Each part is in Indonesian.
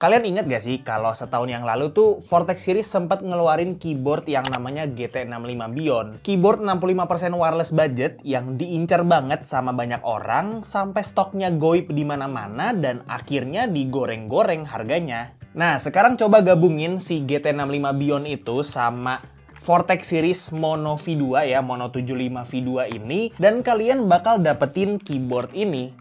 Kalian inget gak sih kalau setahun yang lalu tuh Vortex Series sempat ngeluarin keyboard yang namanya GT65 Bion. Keyboard 65% wireless budget yang diincar banget sama banyak orang sampai stoknya goib di mana-mana dan akhirnya digoreng-goreng harganya. Nah, sekarang coba gabungin si GT65 Bion itu sama Vortex Series Mono V2 ya, Mono 75 V2 ini, dan kalian bakal dapetin keyboard ini.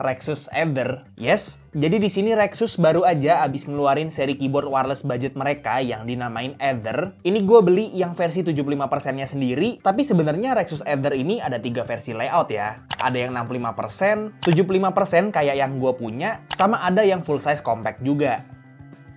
Rexus Aether. Yes, jadi di sini Rexus baru aja abis ngeluarin seri keyboard wireless budget mereka yang dinamain Aether. Ini gue beli yang versi 75%-nya sendiri, tapi sebenarnya Rexus Aether ini ada 3 versi layout ya. Ada yang 65%, 75% kayak yang gue punya, sama ada yang full size compact juga.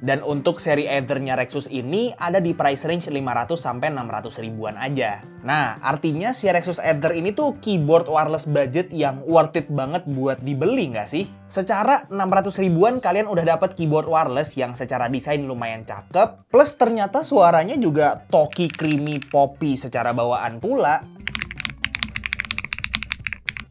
Dan untuk seri Aether-nya Rexus ini ada di price range 500 sampai 600 ribuan aja. Nah, artinya si Rexus Aether ini tuh keyboard wireless budget yang worth it banget buat dibeli nggak sih? Secara 600 ribuan kalian udah dapat keyboard wireless yang secara desain lumayan cakep, plus ternyata suaranya juga talky, creamy, poppy secara bawaan pula.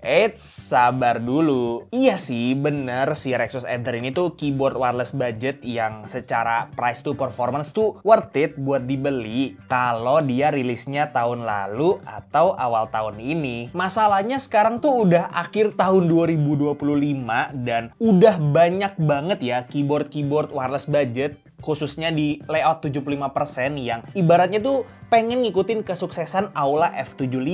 Eits, sabar dulu. Iya sih, bener si Rexus Aether ini tuh keyboard wireless budget yang secara price to performance tuh worth it buat dibeli kalau dia rilisnya tahun lalu atau awal tahun ini. Masalahnya sekarang tuh udah akhir tahun 2025 dan udah banyak banget ya keyboard-keyboard wireless budget khususnya di layout 75% yang ibaratnya tuh pengen ngikutin kesuksesan Aula F75.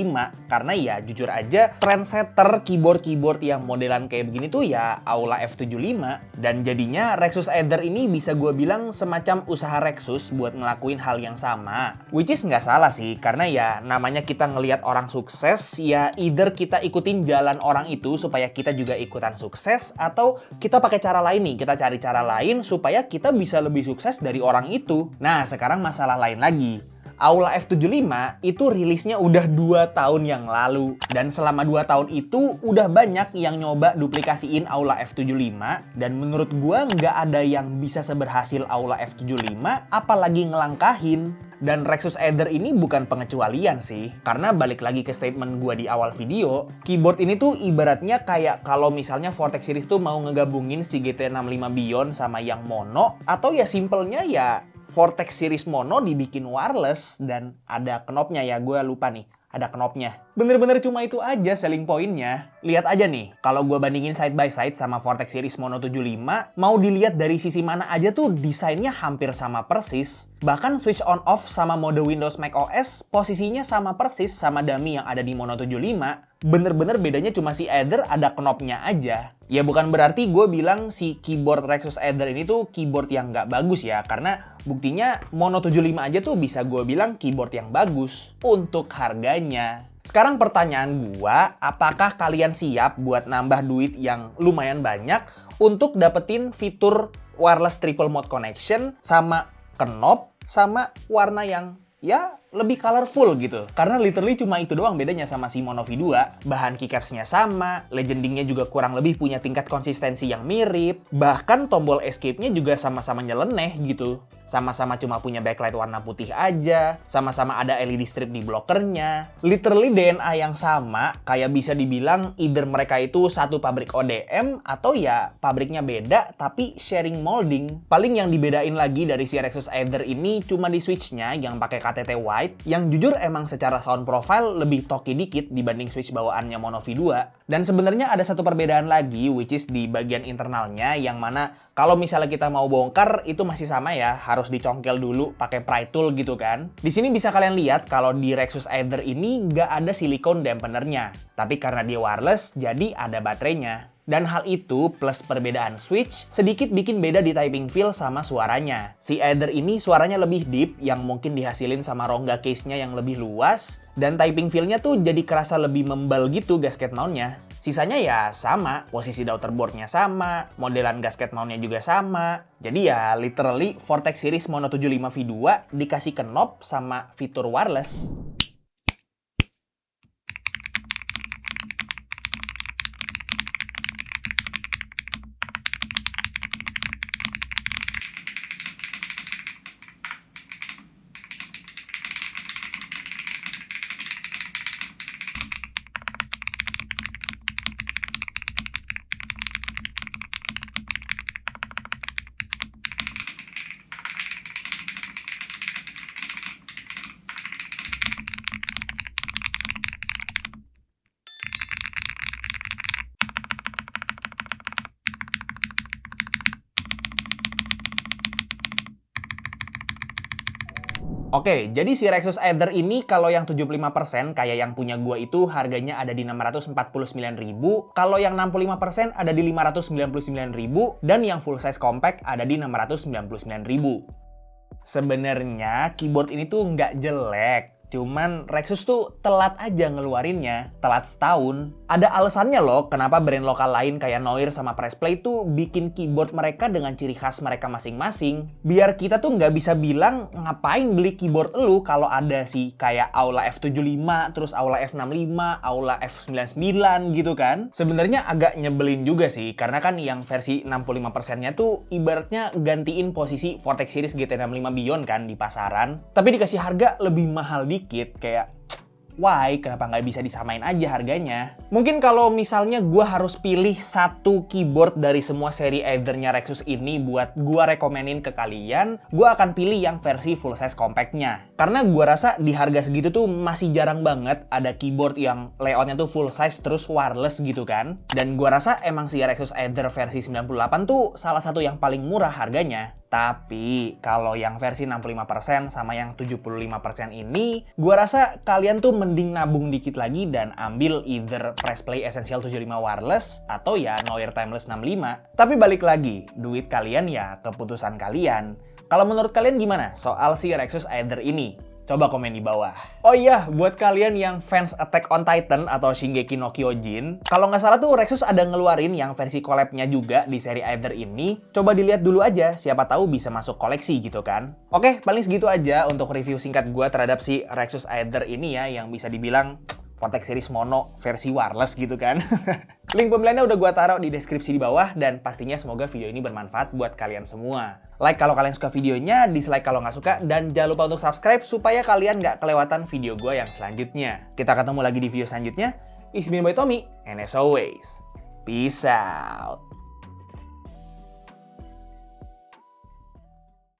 Karena ya jujur aja trendsetter keyboard-keyboard yang modelan kayak begini tuh ya Aula F75. Dan jadinya Rexus Aether ini bisa gue bilang semacam usaha Rexus buat ngelakuin hal yang sama. Which is nggak salah sih, karena ya namanya kita ngelihat orang sukses, ya either kita ikutin jalan orang itu supaya kita juga ikutan sukses, atau kita pakai cara lain nih, kita cari cara lain supaya kita bisa lebih sukses dari orang itu. Nah, sekarang masalah lain lagi. Aula F75 itu rilisnya udah 2 tahun yang lalu. Dan selama 2 tahun itu udah banyak yang nyoba duplikasiin Aula F75. Dan menurut gua nggak ada yang bisa seberhasil Aula F75, apalagi ngelangkahin. Dan Rexus Aether ini bukan pengecualian sih. Karena balik lagi ke statement gua di awal video, keyboard ini tuh ibaratnya kayak kalau misalnya Vortex Series tuh mau ngegabungin si GT65 Bion sama yang mono, atau ya simpelnya ya Vortex Series Mono dibikin wireless dan ada knopnya ya, gue lupa nih. Ada knopnya. Bener-bener cuma itu aja selling point-nya. Lihat aja nih, kalau gue bandingin side by side sama Vortex Series Mono 75, mau dilihat dari sisi mana aja tuh desainnya hampir sama persis. Bahkan switch on off sama mode Windows Mac OS posisinya sama persis sama dummy yang ada di Mono 75. Bener-bener bedanya cuma si Aether ada knopnya aja. Ya bukan berarti gue bilang si keyboard Rexus Aether ini tuh keyboard yang nggak bagus ya. Karena buktinya Mono 75 aja tuh bisa gue bilang keyboard yang bagus untuk harganya. Sekarang pertanyaan gua, apakah kalian siap buat nambah duit yang lumayan banyak untuk dapetin fitur wireless triple mode connection sama knob sama warna yang ya lebih colorful gitu. Karena literally cuma itu doang bedanya sama si Mono V2. Bahan keycapsnya sama, legendingnya juga kurang lebih punya tingkat konsistensi yang mirip. Bahkan tombol escape-nya juga sama-sama nyeleneh gitu. Sama-sama cuma punya backlight warna putih aja. Sama-sama ada LED strip di blokernya. Literally DNA yang sama, kayak bisa dibilang either mereka itu satu pabrik ODM atau ya pabriknya beda tapi sharing molding. Paling yang dibedain lagi dari si Rexus Aether ini cuma di switch-nya yang pakai KTT white, yang jujur emang secara sound profile lebih talky dikit dibanding switch bawaannya Mono V2. Dan sebenarnya ada satu perbedaan lagi, which is di bagian internalnya, yang mana kalau misalnya kita mau bongkar itu masih sama ya, harus dicongkel dulu pakai pry tool gitu kan. Di sini bisa kalian lihat kalau di Rexus Aether ini nggak ada silikon dampenernya, tapi karena dia wireless jadi ada baterainya. Dan hal itu plus perbedaan switch sedikit bikin beda di typing feel sama suaranya. Si Aether ini suaranya lebih deep yang mungkin dihasilin sama rongga case-nya yang lebih luas. Dan typing feel-nya tuh jadi kerasa lebih membal gitu gasket mount-nya. Sisanya ya sama, posisi daughterboard-nya sama, modelan gasket mount-nya juga sama. Jadi ya literally Vortex Series Mono 75 V2 dikasih knob sama fitur wireless. Oke, jadi si Rexus Aether ini kalau yang 75% kayak yang punya gua itu harganya ada di 649.000, kalau yang 65% ada di 599.000, dan yang full size compact ada di 699.000. Sebenarnya keyboard ini tuh nggak jelek. Cuman Rexus tuh telat aja ngeluarinnya, telat setahun. Ada alasannya loh kenapa brand lokal lain kayak Noir sama Pressplay tuh bikin keyboard mereka dengan ciri khas mereka masing-masing. Biar kita tuh nggak bisa bilang ngapain beli keyboard lu kalau ada sih kayak Aula F75, terus Aula F65, Aula F99 gitu kan. Sebenarnya agak nyebelin juga sih, karena kan yang versi 65%-nya tuh ibaratnya gantiin posisi Vortex Series GT65 Beyond kan di pasaran. Tapi dikasih harga lebih mahal dikit, kayak why? Kenapa nggak bisa disamain aja harganya? Mungkin kalau misalnya gue harus pilih satu keyboard dari semua seri Aether-nya Rexus ini buat gue rekomenin ke kalian, gue akan pilih yang versi full size compact-nya. Karena gue rasa di harga segitu tuh masih jarang banget ada keyboard yang layoutnya tuh full size terus wireless gitu kan. Dan gue rasa emang si Rexus Aether versi 98 tuh salah satu yang paling murah harganya. Tapi kalau yang versi 65% sama yang 75% ini, gua rasa kalian tuh mending nabung dikit lagi dan ambil either Pressplay Essential 75 wireless atau ya Noir Timeless 65. Tapi balik lagi, duit kalian ya keputusan kalian. Kalau menurut kalian gimana soal si Rexus Aether ini? Coba komen di bawah. Oh iya, buat kalian yang fans Attack on Titan atau Shingeki no Kyojin, kalau nggak salah tuh Rexus ada ngeluarin yang versi collab-nya juga di seri Aether ini. Coba dilihat dulu aja, siapa tahu bisa masuk koleksi gitu kan. Oke, paling segitu aja untuk review singkat gue terhadap si Rexus Aether ini ya, yang bisa dibilang Vortex Series Mono versi wireless gitu kan. Link pembeliannya udah gue taruh di deskripsi di bawah, dan pastinya semoga video ini bermanfaat buat kalian semua. Like kalau kalian suka videonya, dislike kalau nggak suka, dan jangan lupa untuk subscribe supaya kalian nggak kelewatan video gue yang selanjutnya. Kita ketemu lagi di video selanjutnya. It's been by Tommy, and as always, peace out.